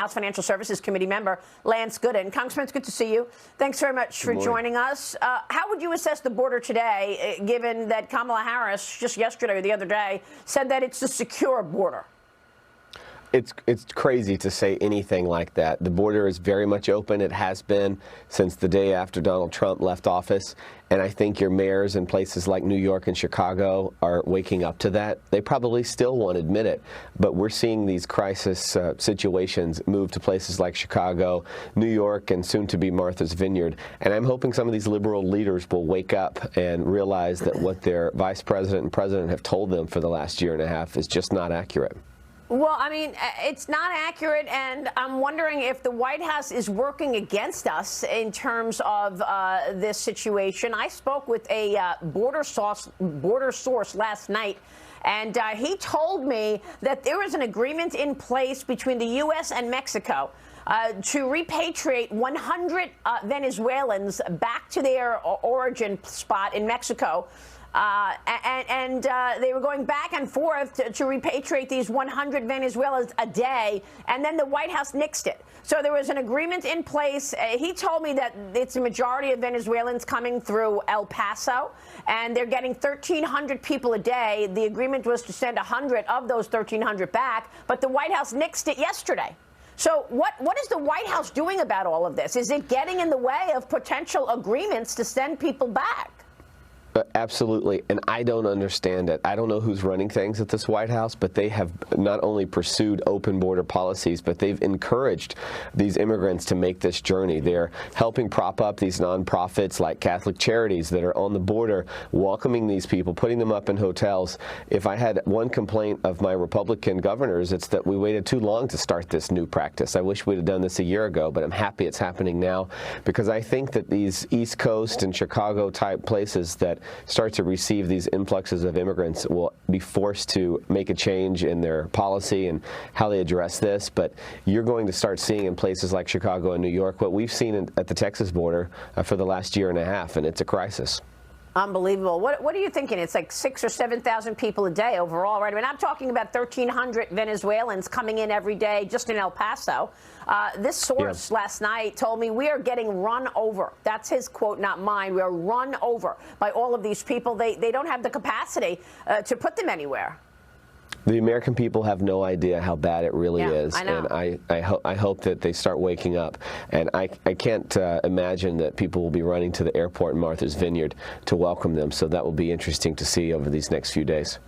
House Financial Services Committee member Lance Gooden. Congressman, it's good to see you. Thanks very much for joining us. How would you assess the border today, given that Kamala Harris just yesterday or the other day said that it's a secure border? It's crazy to say anything like that. The border is very much open. It has been since the day after Donald Trump left office. And I think your mayors in places like New York and Chicago are waking up to that. They probably still won't admit it, but we're seeing these crisis situations move to places like Chicago, New York, and soon to be Martha's Vineyard. And I'm hoping some of these liberal leaders will wake up and realize that what their vice president and president have told them for the last year and a half is just not accurate. Well, I mean, it's not accurate, and I'm wondering if the White House is working against us in terms of this situation. I spoke with a border source last night, and he told me that there is an agreement in place between the U.S. and Mexico to repatriate 100 Venezuelans back to their origin spot in Mexico. They were going back and forth to repatriate these 100 Venezuelans a day, and then the White House nixed it. So there was an agreement in place. He told me that it's a majority of Venezuelans coming through El Paso, and they're getting 1,300 people a day. The agreement was to send 100 of those 1,300 back, but the White House nixed it yesterday. So what is the White House doing about all of this? Is it getting in the way of potential agreements to send people back? Absolutely, and I don't understand it. I don't know who's running things at this White House, but they have not only pursued open border policies, but they've encouraged these immigrants to make this journey. They're helping prop up these nonprofits like Catholic Charities that are on the border, welcoming these people, putting them up in hotels. If I had one complaint of my Republican governors, it's that we waited too long to start this new practice. I wish we'd have done this a year ago, but I'm happy it's happening now, because I think that these East Coast and Chicago type places that start to receive these influxes of immigrants will be forced to make a change in their policy and how they address this. But you're going to start seeing in places like Chicago and New York what we've seen at the Texas border for the last year and a half, and it's a crisis. Unbelievable. What are you thinking? It's like 6,000 or 7,000 people a day overall, right? I mean, I'm talking about 1,300 Venezuelans coming in every day just in El Paso. This source last night told me we are getting run over. That's his quote, not mine. We are run over by all of these people. They don't have the capacity to put them anywhere. The American people have no idea how bad it really is, I know. And I hope that they start waking up. And I can't imagine that people will be running to the airport in Martha's Vineyard to welcome them, so that will be interesting to see over these next few days.